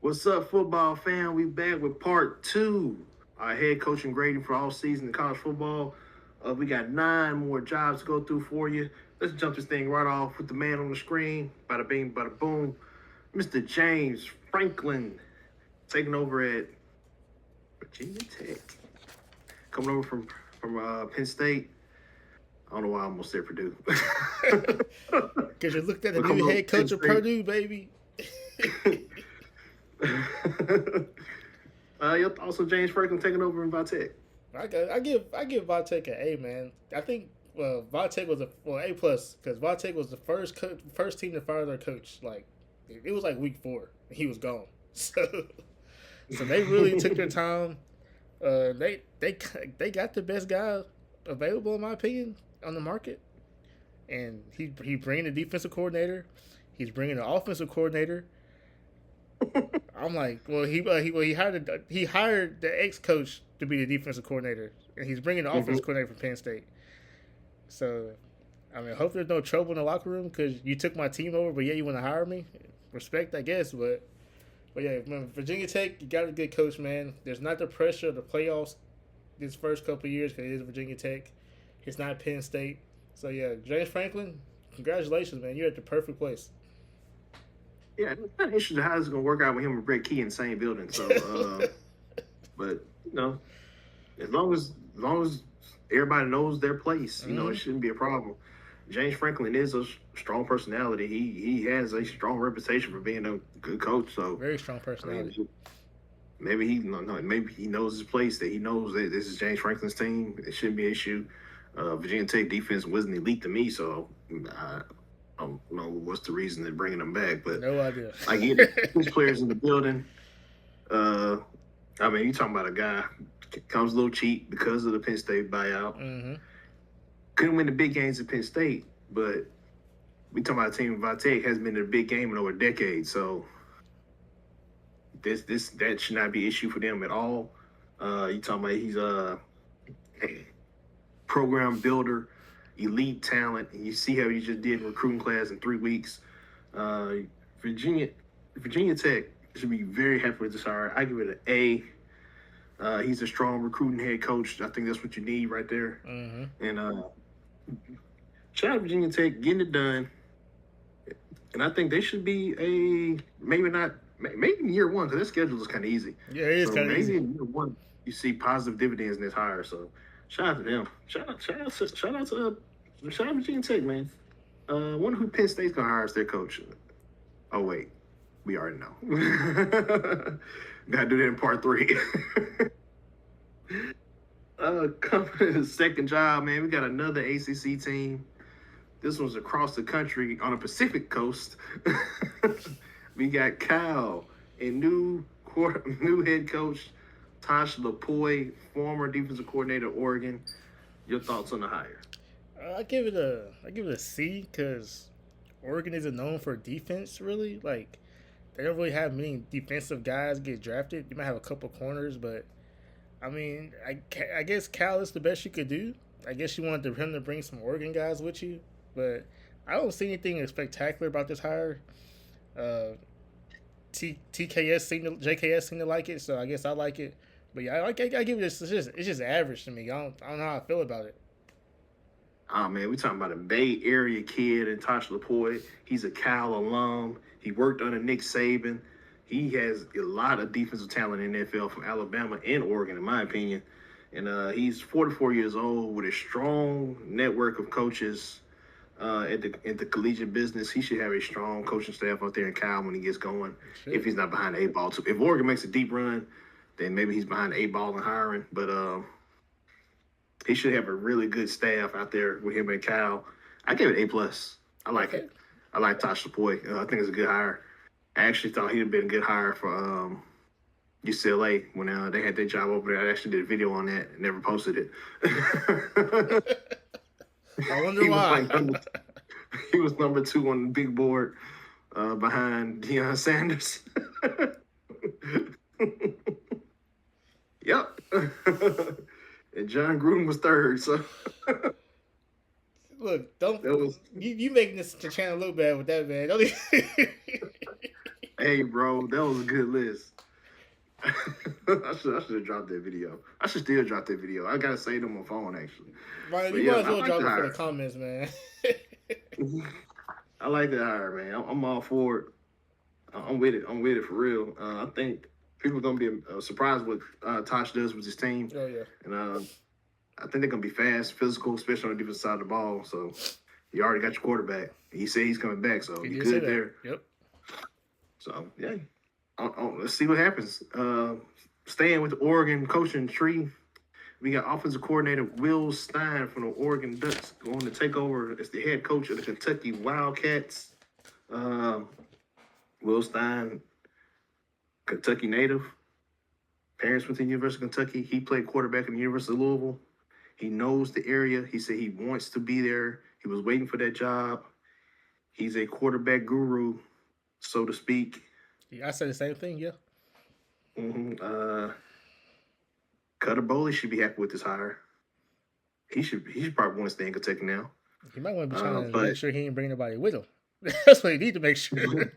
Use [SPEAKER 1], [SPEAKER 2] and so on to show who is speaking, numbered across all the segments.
[SPEAKER 1] What's up, football fan? We back with part two. Our head coaching grading for all season in college football. We got 9 more jobs to go through for you. Let's jump this thing right off with the man on the screen. Bada bing, bada boom. Mr. James Franklin taking over at Virginia Tech. Coming over from Penn State. I don't know why I almost said Purdue.
[SPEAKER 2] Because you looked at the
[SPEAKER 1] But
[SPEAKER 2] new
[SPEAKER 1] coming over
[SPEAKER 2] head
[SPEAKER 1] from Penn
[SPEAKER 2] coach of
[SPEAKER 1] State.
[SPEAKER 2] Purdue, baby.
[SPEAKER 1] Your thoughts on James Franklin taking over in Tech?
[SPEAKER 2] I give Vitek an A, man. I think Vitek was A plus because Vitek was the first team to fire their coach. Like it was like week 4, he was gone. So they really took their time. They got the best guy available in my opinion on the market, and he bringing the defensive coordinator. He's bringing the offensive coordinator. I'm like, he hired the ex coach to be the defensive coordinator, and he's bringing the
[SPEAKER 1] Mm-hmm.
[SPEAKER 2] offensive coordinator from Penn State. So, I mean, hope there's no trouble in the locker room because you took my team over, but yeah, you want to hire me. Respect, I guess, but yeah, man, Virginia Tech, you got a good coach, man. There's not the pressure of the playoffs this first couple of years because it is Virginia Tech. It's not Penn State. So yeah, James Franklin, congratulations, man. You're at the perfect place.
[SPEAKER 1] Yeah, I'm not interested how it's gonna work out with him and Brett Key in the same building. So, but you know, as long as everybody knows their place, it
[SPEAKER 2] Mm-hmm.
[SPEAKER 1] shouldn't be a problem. James Franklin is a strong personality. He has a strong reputation for being a good coach. So,
[SPEAKER 2] Very strong
[SPEAKER 1] I mean,
[SPEAKER 2] personality.
[SPEAKER 1] maybe he no, no, maybe he knows his place. That he knows that this is James Franklin's team. It shouldn't be an issue. Virginia Tech defense wasn't elite to me, so I don't know what's the reason they're bringing them back. But
[SPEAKER 2] No idea.
[SPEAKER 1] I get it. These players in the building. Uh, I mean, you talking about a guy comes a little cheap because of the Penn State buyout.
[SPEAKER 2] Mm-hmm.
[SPEAKER 1] Couldn't win the big games at Penn State, but we talking about a team Tech hasn't been in a big game in over a decade. So that should not be an issue for them at all. You talking about he's a program builder, elite talent. You see how he just did in recruiting class in 3 weeks. Uh, Virginia Virginia Tech should be very happy with this hire. I give it an A. He's a strong recruiting head coach. I think that's what you need right there.
[SPEAKER 2] Mm-hmm.
[SPEAKER 1] And shout out Virginia Tech getting it done. And I think they should be maybe in year one because their schedule is kind of easy.
[SPEAKER 2] Yeah, it is
[SPEAKER 1] So
[SPEAKER 2] kind of
[SPEAKER 1] maybe
[SPEAKER 2] easy.
[SPEAKER 1] in year one you see positive dividends in this hire. So shout out to them. Shout out Virginia Tech, man. Wonder who Penn State's gonna hire as their coach. Oh wait, we already know. Gotta do that in part 3. Coming to the second job, man. We got another ACC team. This one's across the country on the Pacific coast. We got Cal and new head coach Tosh Lapoy, former defensive coordinator at Oregon. Your thoughts on the hire?
[SPEAKER 2] I give it a C because Oregon isn't known for defense really. Like they don't really have many defensive guys get drafted. You might have a couple corners, but I mean, I guess Cal is the best you could do. I guess you wanted him to bring some Oregon guys with you, but I don't see anything spectacular about this hire. Uh, JKS seem to like it, so I guess I like it. But yeah, I give it it's just average to me. I don't know how I feel about it.
[SPEAKER 1] Oh man, we talking about a Bay Area kid and Tosh Lapoy. He's a Cal alum. He worked under Nick Saban. He has a lot of defensive talent in the NFL from Alabama and Oregon, in my opinion. And he's 44 years old with a strong network of coaches at the collegiate business. He should have a strong coaching staff out there in Cal when he gets going. If he's not behind the 8 ball, too. If Oregon makes a deep run, then maybe he's behind the 8 ball in hiring. But he should have a really good staff out there with him and Cal. I give it A+. I like
[SPEAKER 2] Okay.
[SPEAKER 1] it. I like Tosh Lapoy. I think it's a good hire. I actually thought he'd have been a good hire for UCLA when they had their job over there. I actually did a video on that and never posted it.
[SPEAKER 2] I wonder
[SPEAKER 1] he was
[SPEAKER 2] why.
[SPEAKER 1] like he was number 2 on the big board behind Deion Sanders. Yep. And John Gruden was 3rd. So
[SPEAKER 2] Look, don't
[SPEAKER 1] that was
[SPEAKER 2] you making this channel look bad with that man? Don't even,
[SPEAKER 1] Hey, bro, that was a good list. I should have dropped that video. I should still drop that video. I gotta save it on my phone actually.
[SPEAKER 2] Man,
[SPEAKER 1] But
[SPEAKER 2] you
[SPEAKER 1] yeah,
[SPEAKER 2] might as
[SPEAKER 1] I
[SPEAKER 2] well
[SPEAKER 1] like
[SPEAKER 2] drop
[SPEAKER 1] the
[SPEAKER 2] it for the
[SPEAKER 1] hire.
[SPEAKER 2] comments, man.
[SPEAKER 1] I like the hire, man. I'm all for it. I'm with it. I'm with it for real. I think people are gonna be surprised what Tosh does with his team,
[SPEAKER 2] Oh yeah.
[SPEAKER 1] and I think they're gonna be fast, physical, especially on the defensive side of the ball. So you already got your quarterback. He said he's coming back, so
[SPEAKER 2] He
[SPEAKER 1] you
[SPEAKER 2] did say
[SPEAKER 1] good
[SPEAKER 2] that.
[SPEAKER 1] there.
[SPEAKER 2] Yep.
[SPEAKER 1] So yeah, let's see what happens. Staying with the Oregon coaching tree, we got offensive coordinator Will Stein from the Oregon Ducks going to take over as the head coach of the Kentucky Wildcats. Um, Will Stein, Kentucky native, parents went to the University of Kentucky. He played quarterback in the University of Louisville. He knows the area. He said he wants to be there. He was waiting for that job. He's a quarterback guru, so to speak.
[SPEAKER 2] Yeah, I said the same thing. Yeah.
[SPEAKER 1] Mm-hmm. Cutter Bowley should be happy with this hire. He should probably want to stay in Kentucky now.
[SPEAKER 2] He might want to be trying to
[SPEAKER 1] But
[SPEAKER 2] make sure he ain't bring nobody with him. That's what he need to make sure.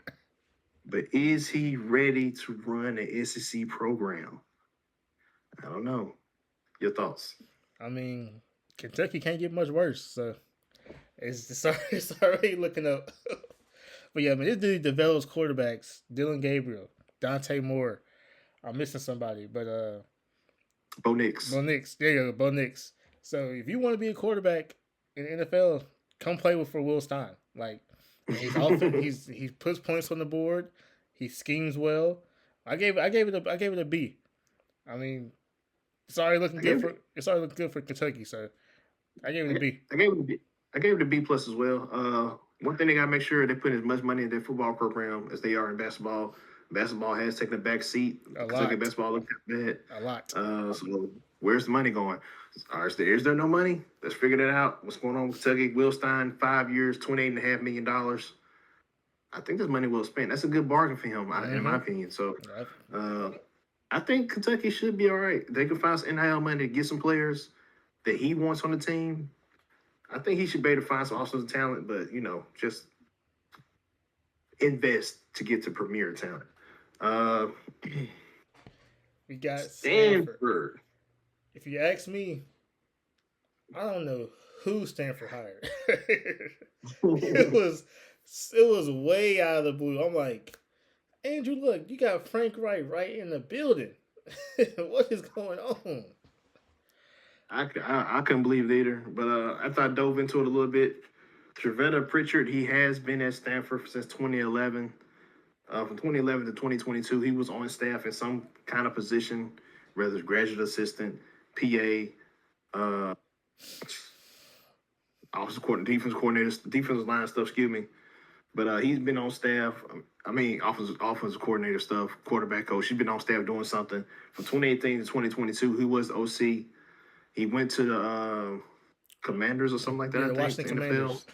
[SPEAKER 1] but is he ready to run an SEC program? I don't know. Your thoughts?
[SPEAKER 2] I mean, Kentucky can't get much worse, so it's already looking up. But yeah, I mean, this dude develops quarterbacks. Dylan Gabriel, Dante Moore. I'm missing somebody, but
[SPEAKER 1] Bo Nix.
[SPEAKER 2] Bo Nix. There you go, Bo Nix. So if you want to be a quarterback in the NFL, come play with for Will Stein. Like he's often he puts points on the board. He schemes well. I gave it a B. I mean, it's already looking good for Kentucky. So I gave it a B.
[SPEAKER 1] I gave it a B plus as well. One thing they gotta make sure they put as much money in their football program as they are in basketball. Basketball has taken a back seat. Kentucky basketball looked bad.
[SPEAKER 2] A lot.
[SPEAKER 1] So where's the money going? Is there no money? Let's figure that out. What's going on with Kentucky? Will Stein, 5 years, $28.5 million. I think this money well spent. That's a good bargain for him, in my opinion. So I think Kentucky should be all right. They can find some NIL money to get some players that he wants on the team. I think he should be able to find some offensive talent, but just invest to get to premier talent.
[SPEAKER 2] We got
[SPEAKER 1] Stanford.
[SPEAKER 2] If you ask me, I don't know who Stanford hired. it was way out of the blue. I'm like, Andrew, look, you got Frank Wright right in the building. What is going on?
[SPEAKER 1] I couldn't believe it either, but after I dove into it a little bit, Trevetta Pritchard, he has been at Stanford since 2011. From 2011 to 2022, he was on staff in some kind of position, whether it's graduate assistant, PA, defense coordinator, defensive line stuff, excuse me. But he's been on staff. I mean, offensive coordinator stuff, quarterback coach. He's been on staff doing something from 2018 to 2022. He was the OC. He went to the Commanders or something like that.
[SPEAKER 2] Yeah,
[SPEAKER 1] I think,
[SPEAKER 2] Washington Commanders.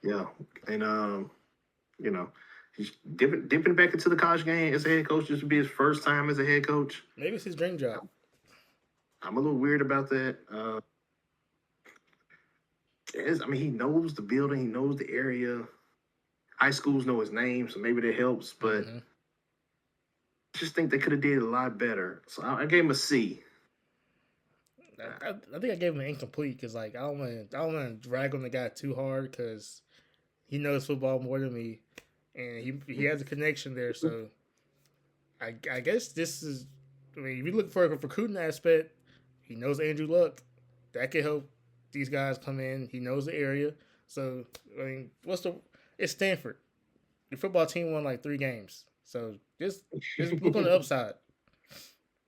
[SPEAKER 1] Yeah, and he's dipping back into the college game as a head coach. This would be his first time as a head coach.
[SPEAKER 2] Maybe it's his dream job.
[SPEAKER 1] I'm a little weird about that. He knows the building, he knows the area. High schools know his name, so maybe that helps. But I just think they could have did a lot better. So I gave him a C.
[SPEAKER 2] I think I gave him an incomplete because I don't want to drag on the guy too hard because he knows football more than me, and he has a connection there. So I guess this is. I mean, if you look for a recruiting aspect, he knows Andrew Luck. That could help these guys come in. He knows the area. So I mean, it's Stanford. Your football team won like 3 games. So just look on the upside.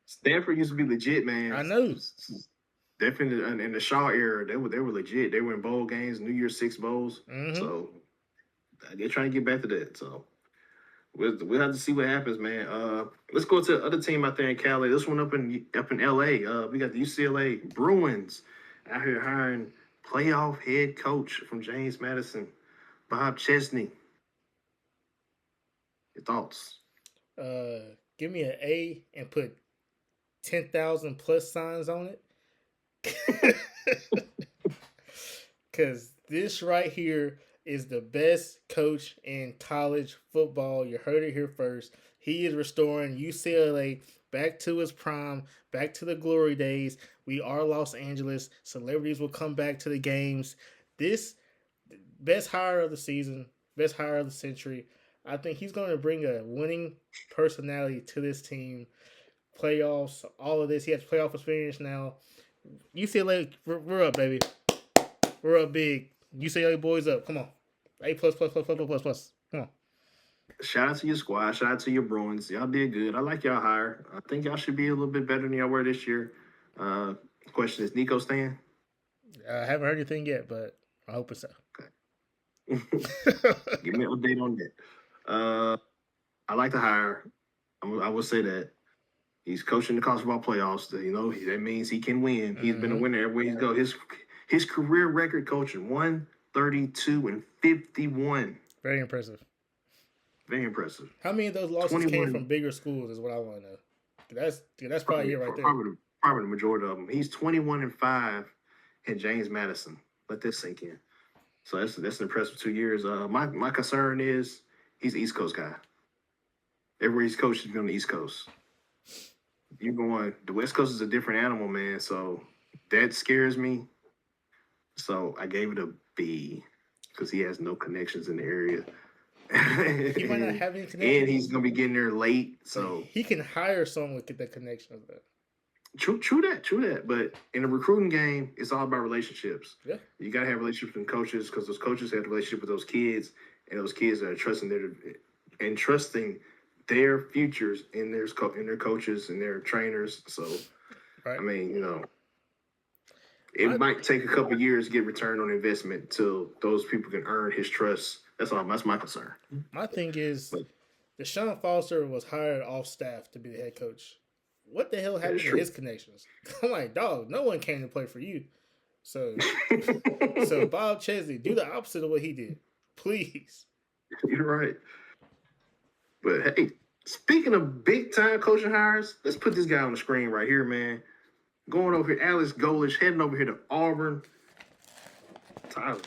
[SPEAKER 1] Stanford used to be legit, man.
[SPEAKER 2] I know.
[SPEAKER 1] Definitely in the Shaw era, they were legit. They were in bowl games, New Year's 6 bowls. So they're trying to get back to that. So we'll have to see what happens, man. Let's go to the other team out there in Cali. This one up in LA. We got the UCLA Bruins out here hiring playoff head coach from James Madison, Bob Chesney. Your thoughts?
[SPEAKER 2] Give me an A and put 10,000 plus signs on it. Because this right here is the best coach in college football. You heard it here first. He is restoring UCLA back to its prime, back to the glory days. We are Los Angeles. Celebrities will come back to the games. This best hire of the season, best hire of the century. I think he's going to bring a winning personality to this team. Playoffs, all of this. He has playoff experience now. UCLA, we're up, baby. We're up big. UCLA boys up. Come on. A plus plus plus plus plus plus plus. Come on.
[SPEAKER 1] Shout out to your squad. Shout out to your Bruins. Y'all did good. I like y'all hire. I think y'all should be a little bit better than y'all were this year. Question is Nico staying?
[SPEAKER 2] I haven't heard anything yet, but I hope it's so.
[SPEAKER 1] Give me an update on that. I like the hire. I will say that he's coaching the college football playoffs. You know that means he can win. He's been a winner everywhere he go. His career record coaching 132-51.
[SPEAKER 2] Very impressive.
[SPEAKER 1] Very impressive.
[SPEAKER 2] How many of those losses came from bigger schools? Is what I want to know. That's probably it right there.
[SPEAKER 1] Probably the majority of them. He's 21-5 at James Madison. Let this sink in. So that's an impressive 2 years. My concern is he's an East Coast guy. Everywhere he's coached has been on the East Coast. The West Coast is a different animal, man. So that scares me. So I gave it a B because he has no connections in the area.
[SPEAKER 2] He might not have any connections.
[SPEAKER 1] And he's gonna be getting there late. So
[SPEAKER 2] he can hire someone with that connection.
[SPEAKER 1] True that. But in the recruiting game, it's all about relationships.
[SPEAKER 2] Yeah.
[SPEAKER 1] You gotta have relationships with coaches because those coaches have a relationship with those kids, and those kids are trusting their futures in their coaches and their trainers. So, right. I mean, it might take a couple years to get return on investment till those people can earn his trust. That's my concern.
[SPEAKER 2] My thing is, Deshaun Foster was hired off staff to be the head coach. What the hell happened to his connections? I'm like, dog, no one came to play for you. So Bob Chesley, do the opposite of what he did, please.
[SPEAKER 1] You're right. But hey, speaking of big time coaching hires, let's put this guy on the screen right here, man. Going over here, Alex Golesh, heading over here to Auburn. Tyler,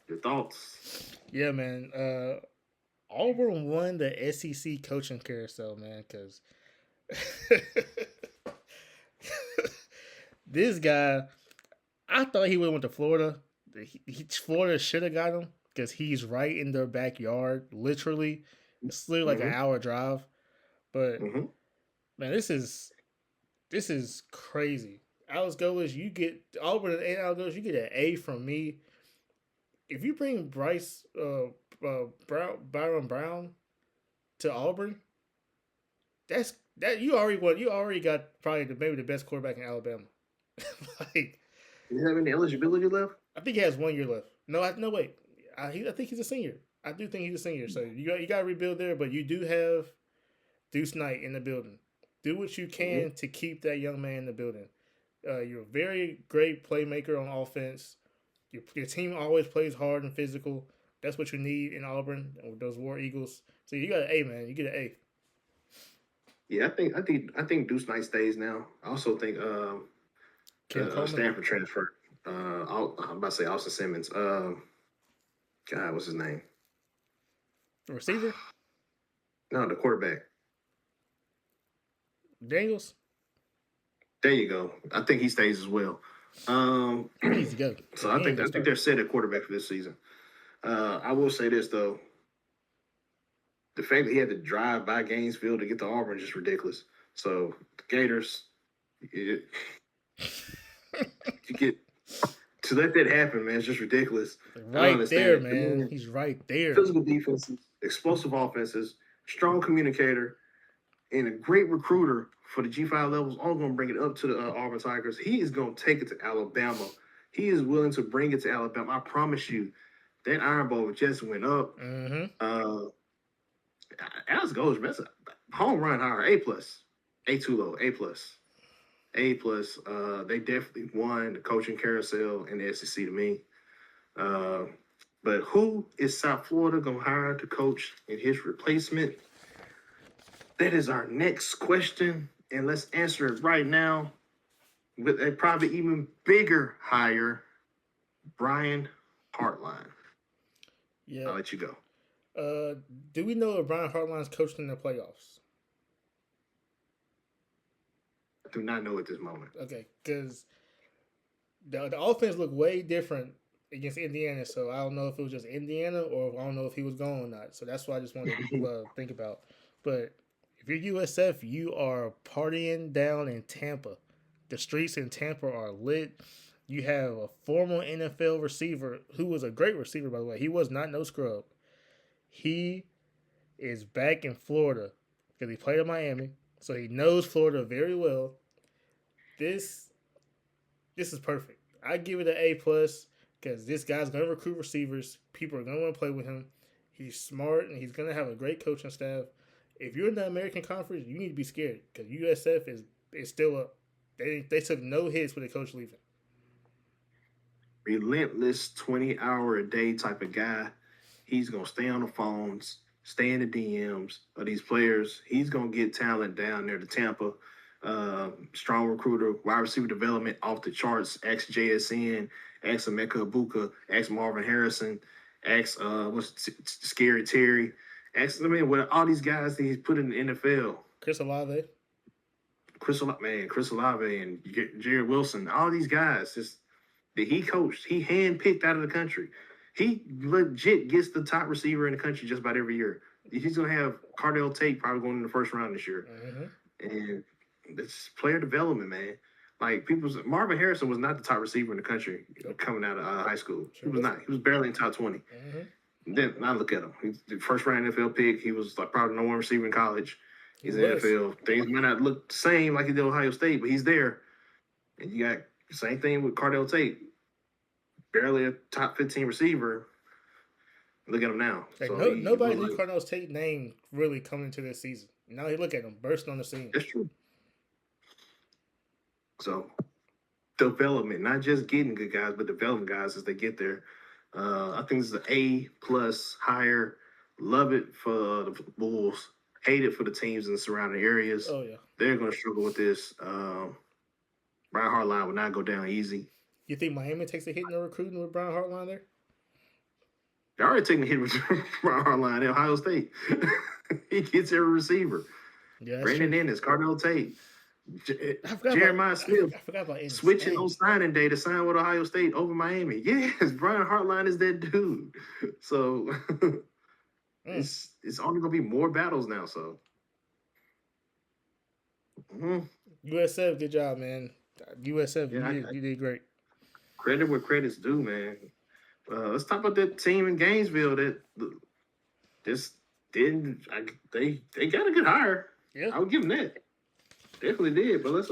[SPEAKER 1] your thoughts?
[SPEAKER 2] Yeah, man. Auburn won the SEC coaching carousel, man, because this guy, I thought he would have went to Florida. Florida should have got him because he's right in their backyard, literally. It's literally like an hour drive. But, man, this is crazy. Alex Golesh, you get Auburn and Alex Golesh, you get an A from me. If you bring Byron Brown to Auburn, you already got probably maybe the best quarterback in Alabama.
[SPEAKER 1] Does he have any eligibility left?
[SPEAKER 2] I think he has 1 year left. No, wait. I think he's a senior. I do think he's a senior. So you got to rebuild there, but you do have Deuce Knight in the building. Do what you can to keep that young man in the building. You're a very great playmaker on offense. Your team always plays hard and physical. That's what you need in Auburn with those War Eagles. So you got an A, man. You get an A.
[SPEAKER 1] Yeah, I think Deuce Knight stays now. I also think Stanford transfer. I'm about to say Austin Simmons. God, what's his name?
[SPEAKER 2] The receiver?
[SPEAKER 1] No, the quarterback.
[SPEAKER 2] Daniels?
[SPEAKER 1] There you go. I think he stays as well.
[SPEAKER 2] Easy go.
[SPEAKER 1] So I think they're set at quarterback for this season. I will say this though. The fact that he had to drive by Gainesville to get to Auburn is just ridiculous. So the Gators, you get to let that happen, man. It's just ridiculous.
[SPEAKER 2] Right there, man. He's right there.
[SPEAKER 1] Physical defenses, explosive offenses, strong communicator, and a great recruiter for the G5 levels. All going to bring it up to the Auburn Tigers. He is going to take it to Alabama. He is willing to bring it to Alabama. I promise you, that Iron Bowl just went up. Alex Golesh, man, home run hire, A+. A too low, A+. A+. They definitely won the coaching carousel in the SEC to me. But who is South Florida going to hire to coach in his replacement? That is our next question, and let's answer it right now with a probably even bigger hire, Brian Hartline.
[SPEAKER 2] Yeah.
[SPEAKER 1] I'll let you go.
[SPEAKER 2] Do we know if Brian Hartline's coached in the playoffs?
[SPEAKER 1] I do not know at this moment.
[SPEAKER 2] Okay, because the offense looked way different against Indiana, so I don't know if it was just Indiana or I don't know if he was gone or not. So that's what I just wanted to think about. But if you're USF, you are partying down in Tampa. The streets in Tampa are lit. You have a former NFL receiver who was a great receiver, by the way. He was not no scrub. He is back in Florida because he played in Miami, so he knows Florida very well. This this is perfect. I give it an A+ because this guy's gonna recruit receivers. People are gonna want to play with him. He's smart and he's gonna have a great coaching staff. If you're in the American Conference, you need to be scared because USF is still up. They took no hits with the coach leaving.
[SPEAKER 1] Relentless 20-hour a day type of guy. He's gonna stay on the phones, stay in the DMs of these players. He's gonna get talent down there to Tampa. Strong recruiter, wide receiver development off the charts. Ex JSN, ex Emeka Ibuka, ex Marvin Harrison, ex Scary Terry, ex. I mean, with all these guys that he's put in the NFL.
[SPEAKER 2] Chris Olave.
[SPEAKER 1] Chris Olave and Jared Wilson, all these guys just that he coached, he handpicked out of the country. He legit gets the top receiver in the country just about every year. He's gonna have Cardell Tate probably going in the first round this year, and it's player development, man. Like Marvin Harrison was not the top receiver in the country coming out of high school. He was not. He was barely in top 20. Then I look at him. He's the first round NFL pick. He was like probably no one receiver in college. He's in the NFL. Things might not look the same like he did Ohio State, but he's there. And you got the same thing with Cardell Tate. Barely a top 15 receiver. Look at him now.
[SPEAKER 2] Like so nobody knew Cardell Tate's name really coming into this season. Now you look at him bursting on the scene.
[SPEAKER 1] That's true. So development, not just getting good guys, but developing guys as they get there. I think this is an A+ higher. Love it for the Bulls. Hate it for the teams in the surrounding areas.
[SPEAKER 2] Oh, yeah.
[SPEAKER 1] They're going to struggle with this. Brian Hartline will not go down easy.
[SPEAKER 2] You think Miami takes a hit in the recruiting with Brian Hartline there?
[SPEAKER 1] They're already taking a hit with Brian Hartline at Ohio State. He gets every receiver.
[SPEAKER 2] Yeah,
[SPEAKER 1] Brandon Ennis, Cardell Tate, Jeremiah Smith.
[SPEAKER 2] I forgot about Ennis.
[SPEAKER 1] Switching on signing day to sign with Ohio State over Miami. Yes, Brian Hartline is that dude. So it's only going to be more battles now. So
[SPEAKER 2] USF, good job, man. USF, you did great.
[SPEAKER 1] Credit where credit's due, man. Let's talk about that team in Gainesville that just didn't. They got a good hire.
[SPEAKER 2] Yeah,
[SPEAKER 1] I would give them that. Definitely did. But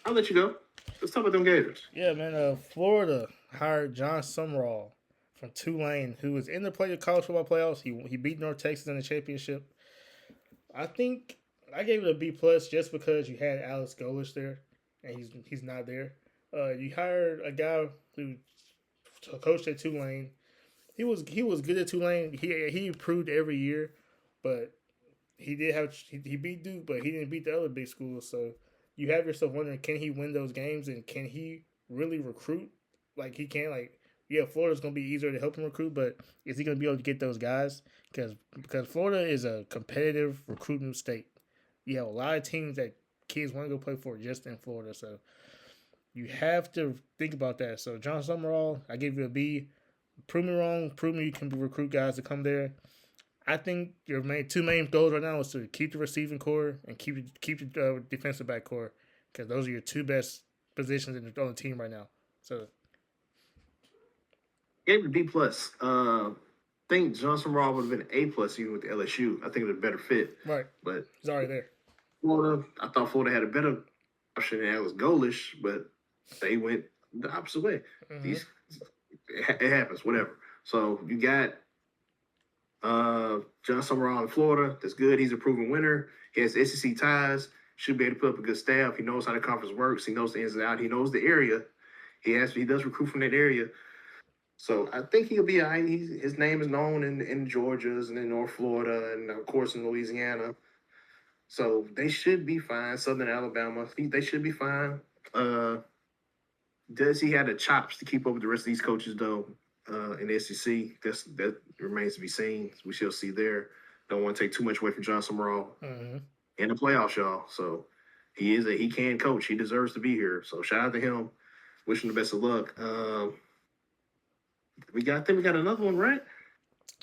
[SPEAKER 1] I'll let you go. Let's talk about them Gators.
[SPEAKER 2] Yeah, man. Florida hired John Sumrall from Tulane, who was in the college football playoffs. He beat North Texas in the championship. I think I gave it a B+ just because you had Alex Golesh there, and he's not there. You hired a guy who coached at Tulane. He was good at Tulane. He improved every year, but he beat Duke, but he didn't beat the other big schools. So you have yourself wondering, can he win those games, and can he really recruit like he can? Like, yeah, Florida's gonna be easier to help him recruit, but is he gonna be able to get those guys? Because Florida is a competitive recruiting state. You have a lot of teams that kids want to go play for just in Florida, so you have to think about that. So John Sumrall, I give you a B. Prove me wrong. Prove me you can recruit guys to come there. I think your two main goals right now is to keep the receiving core and keep the defensive back core, because those are your two best positions on the team right now. So
[SPEAKER 1] gave it a B+. I think John Sumrall would have been an A+ even with LSU. I think it was a better fit.
[SPEAKER 2] Right.
[SPEAKER 1] But
[SPEAKER 2] he's already there.
[SPEAKER 1] Florida, I thought Florida had a better option than Alex Golesh, but they went the opposite way. It happens, whatever. So you got John Sumrall in Florida. That's good. He's a proven winner. He has SEC ties. Should be able to put up a good staff. He knows how the conference works. He knows the ins and outs. He knows the area. He does recruit from that area. So I think he'll be all right. His name is known in Georgia's and in North Florida and, of course, in Louisiana. So they should be fine. Southern Alabama, they should be fine. Does he have the chops to keep up with the rest of these coaches, though? in the SEC. That remains to be seen. We shall see there. Don't want to take too much away from John Summerall
[SPEAKER 2] Mm-hmm.
[SPEAKER 1] in the playoffs, y'all. So he can coach. He deserves to be here. So shout out to him. Wish him the best of luck. I think we got another one, right?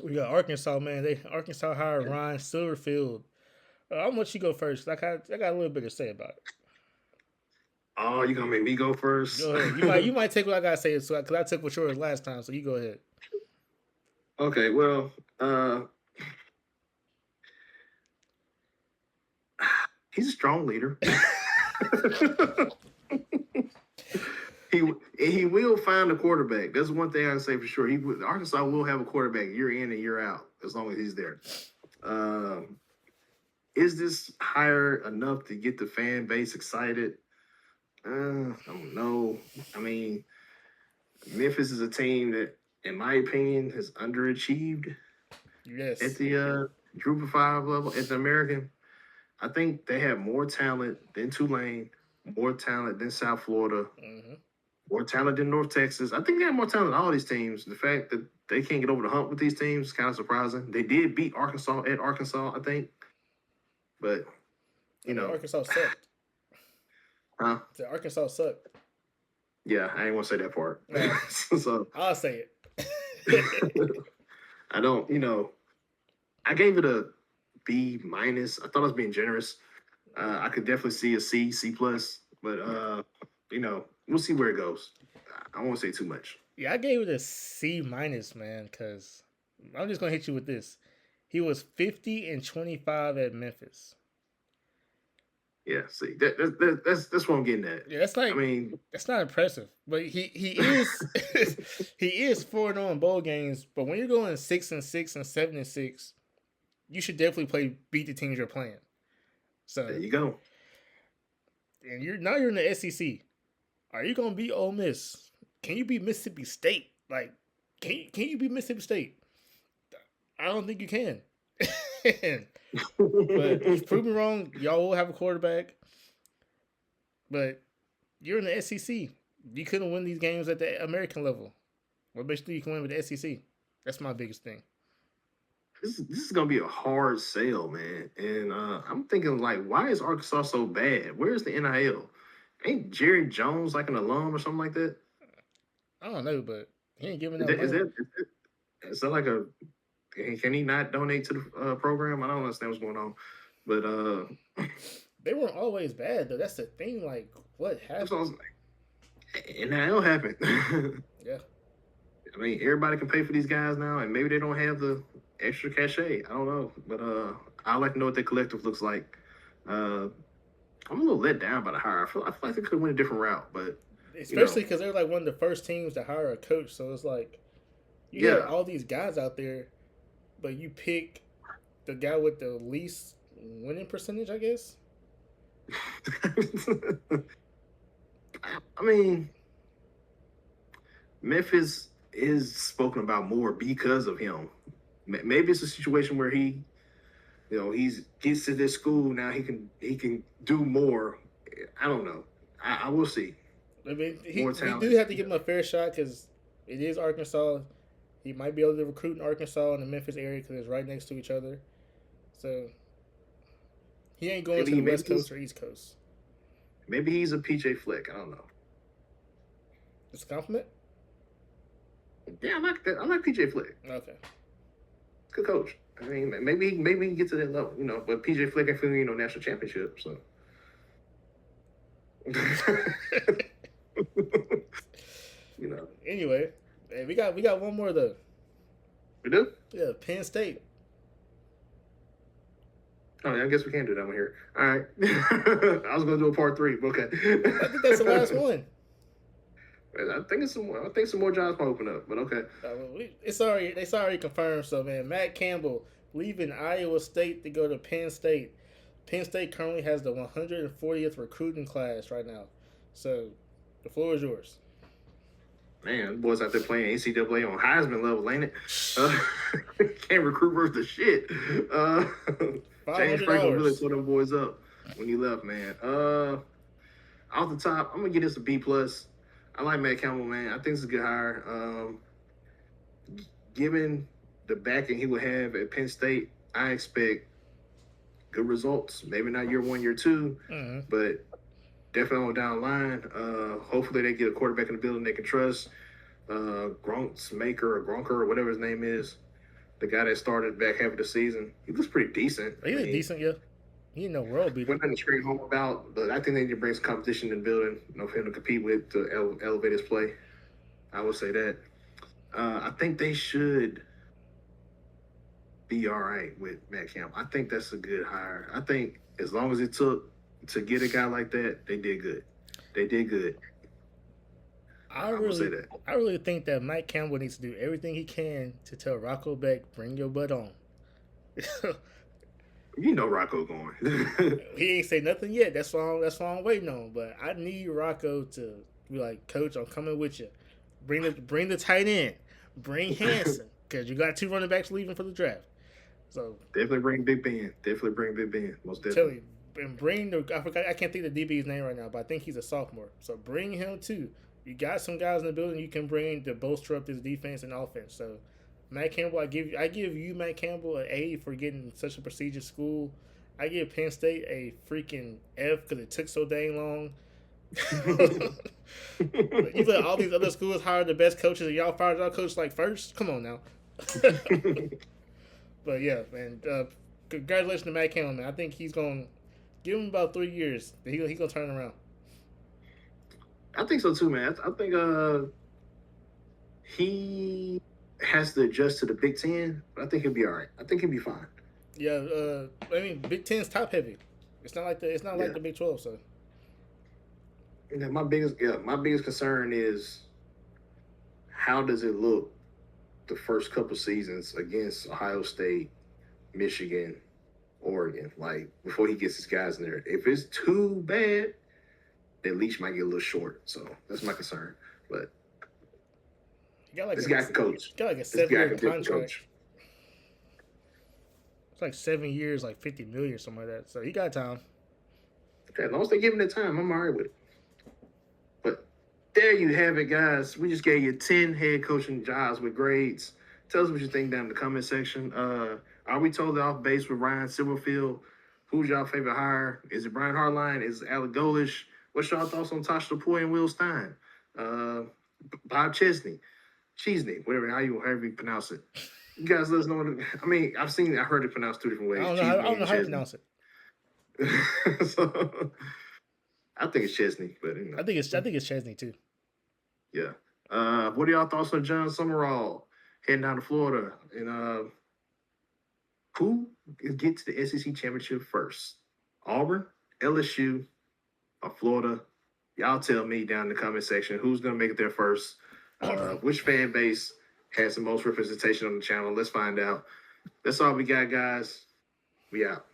[SPEAKER 2] We got Arkansas, man. Arkansas hired Ryan Silverfield. I'm gonna let you go first. I got a little bit to say about it.
[SPEAKER 1] Oh, you gonna make me go first?
[SPEAKER 2] Go ahead. You might take what I gotta say, so because I took what yours last time, so you go ahead.
[SPEAKER 1] Okay, well, he's a strong leader. he will find a quarterback. That's one thing I can say for sure. Arkansas will have a quarterback year in and year out as long as he's there. Is this hire enough to get the fan base excited? I don't know. I mean, Memphis is a team that, in my opinion, has underachieved
[SPEAKER 2] Yes.
[SPEAKER 1] at the Group of Five level at the American. I think they have more talent than Tulane, more talent than South Florida,
[SPEAKER 2] Mm-hmm.
[SPEAKER 1] more talent than North Texas. I think they have more talent than all these teams. The fact that they can't get over the hump with these teams is kind of surprising. They did beat Arkansas at Arkansas, I think. But,
[SPEAKER 2] Arkansas sucked.
[SPEAKER 1] huh?
[SPEAKER 2] Arkansas sucked.
[SPEAKER 1] Yeah, I ain't want to say that part.
[SPEAKER 2] No.
[SPEAKER 1] So
[SPEAKER 2] I'll say it.
[SPEAKER 1] I don't, I gave it a B minus. I thought I was being generous. I could definitely see a C plus, but we'll see where it goes. I won't say too much.
[SPEAKER 2] Yeah, I gave it a C minus, man, because I'm just gonna hit you with this. He was 50-25 at Memphis.
[SPEAKER 1] Yeah, see, that's what I'm getting at.
[SPEAKER 2] Yeah, that's like,
[SPEAKER 1] I mean,
[SPEAKER 2] that's not impressive, but he is he is 4-0 in bowl games. But when you're going 6-6 and 7-6, you should definitely beat the teams you're playing. So
[SPEAKER 1] there you go.
[SPEAKER 2] And you're in the SEC. Are you gonna beat Ole Miss? Can you beat Mississippi State? Like, can you beat Mississippi State? I don't think you can. But he's proven wrong. Y'all will have a quarterback, but you're in the SEC. You couldn't win these games at the American level. Well, basically, you can win with the SEC. That's my biggest thing.
[SPEAKER 1] This is gonna be a hard sell, man. And I'm thinking, like, why is Arkansas so bad? Where's the NIL? Ain't Jerry Jones like an alum or something like that?
[SPEAKER 2] I don't know, but he ain't giving
[SPEAKER 1] Is
[SPEAKER 2] that
[SPEAKER 1] that,
[SPEAKER 2] money.
[SPEAKER 1] is that like a? Can he not donate to the program? I don't understand what's going on, but
[SPEAKER 2] They weren't always bad though. That's the thing. Like, what
[SPEAKER 1] that's what I was
[SPEAKER 2] happened?
[SPEAKER 1] like. NIL happened.
[SPEAKER 2] Yeah.
[SPEAKER 1] I mean, everybody can pay for these guys now, and maybe they don't have the extra cachet. I don't know, but I like to know what their collective looks like. I'm a little let down by the hire. I feel like they could have went a different route, but
[SPEAKER 2] Especially because they're like one of the first teams to hire a coach. So it's like you got all these guys out there, but you pick the guy with the least winning percentage, I guess.
[SPEAKER 1] I mean, Memphis is spoken about more because of him. Maybe it's a situation where he gets to this school now. He can do more. I don't know. I will see.
[SPEAKER 2] I mean, he do have to give him a fair shot because it is Arkansas. He might be able to recruit in Arkansas and the Memphis area because it's right next to each other. So he ain't going to the West Coast or East Coast.
[SPEAKER 1] Maybe he's a PJ Fleck. I don't know.
[SPEAKER 2] It's a compliment?
[SPEAKER 1] Yeah, I like that. I like PJ Fleck.
[SPEAKER 2] Okay.
[SPEAKER 1] Good coach. I mean, maybe he can get to that level, But PJ Fleck ain't feeling national championship, so.
[SPEAKER 2] Anyway, hey, we got one more though.
[SPEAKER 1] We do?
[SPEAKER 2] Yeah, Penn State.
[SPEAKER 1] Oh, yeah, I guess we can do that one here. All right. I was gonna do a part 3, but okay.
[SPEAKER 2] I think that's the last one.
[SPEAKER 1] I think some more jobs might open up, but okay.
[SPEAKER 2] It's already confirmed. So man, Matt Campbell leaving Iowa State to go to Penn State. Penn State currently has the 140th recruiting class right now. So the floor is yours.
[SPEAKER 1] Man, boys out there playing NCAA on Heisman level, ain't it? Can't recruit worth the shit. James Franklin really tore them boys up when he left, man. Off the top, I'm gonna give this a B plus. I like Matt Campbell, man. I think it's a good hire. given the backing he will have at Penn State, I expect good results. Maybe not year 1, year 2,
[SPEAKER 2] Mm-hmm.
[SPEAKER 1] but definitely on down the line. Hopefully they get a quarterback in the building they can trust. Gronk's maker or Gronker or whatever his name is, the guy that started back half of the season, he looks pretty decent.
[SPEAKER 2] He
[SPEAKER 1] I
[SPEAKER 2] was
[SPEAKER 1] mean,
[SPEAKER 2] decent, yeah. He ain't no world beater.
[SPEAKER 1] we're nothing to scream home about, but I think they need to bring some competition in the building, for him to compete with to elevate his play. I would say that. I think they should be all right with Matt Campbell. I think that's a good hire. I think as long as it took to get a guy like that, they did good. They did good.
[SPEAKER 2] I
[SPEAKER 1] I will say
[SPEAKER 2] really,
[SPEAKER 1] that.
[SPEAKER 2] I really think that Mike Campbell needs to do everything he can to tell Rocco Beck, bring your butt on.
[SPEAKER 1] You know Rocco going.
[SPEAKER 2] He ain't say nothing yet. That's why I'm waiting on. But I need Rocco to be like, Coach, I'm coming with you. Bring the tight end. Bring Hanson because you got 2 running backs leaving for the draft. So
[SPEAKER 1] Definitely bring Big Ben. Definitely bring Big Ben. Most
[SPEAKER 2] tell
[SPEAKER 1] definitely.
[SPEAKER 2] you, and bring the I can't think of the DB's name right now, but I think he's a sophomore. So bring him too. You got some guys in the building you can bring to bolster up this defense and offense. So Matt Campbell, I give you Matt Campbell an A for getting such a prestigious school. I give Penn State a freaking F because it took so dang long. You let all these other schools hire the best coaches and y'all fired y'all coach like first? Come on now. But yeah, man. Congratulations to Matt Campbell, man. I think he's going to give him about 3 years. He going to turn around.
[SPEAKER 1] I think so too, man. I think he has to adjust to the Big Ten, but I think he'll be all right. I think he'll be fine.
[SPEAKER 2] Yeah, I mean, Big Ten's top heavy. It's not like
[SPEAKER 1] Yeah.
[SPEAKER 2] the Big 12. So
[SPEAKER 1] And my biggest concern is how does it look the first couple seasons against Ohio State, Michigan, Oregon, like before he gets his guys in there. If it's too bad, then Leach might get a little short. So that's my concern. But
[SPEAKER 2] he got like
[SPEAKER 1] this guy can coach.
[SPEAKER 2] He got like a
[SPEAKER 1] This guy
[SPEAKER 2] 7-year
[SPEAKER 1] can definitely
[SPEAKER 2] contract.
[SPEAKER 1] coach.
[SPEAKER 2] It's like 7 years, like 50 million or something like that. So he got time.
[SPEAKER 1] Okay, as long as they give him the time, I'm all right with it. But there you have it, guys. We just gave you 10 head coaching jobs with grades. Tell us what you think down in the comment section. Are we totally off base with Ryan Silverfield? Who's y'all favorite hire? Is it Brian Hartline? Is it Alec Golish? What's y'all thoughts on Tasha Lapoy and Will Stein? Bob Chesney, however you pronounce it. You guys let us know. I heard it pronounced 2 different ways.
[SPEAKER 2] I don't know how to pronounce it.
[SPEAKER 1] So I think it's Chesney, but
[SPEAKER 2] I think it's Chesney too.
[SPEAKER 1] yeah. What are y'all thoughts on John Summerall heading down to Florida? And who gets the SEC championship first? Auburn, LSU, or Florida? Y'all tell me down in the comment section who's gonna make it there first. Which fan base has the most representation on the channel? Let's find out. That's all we got, guys. We out.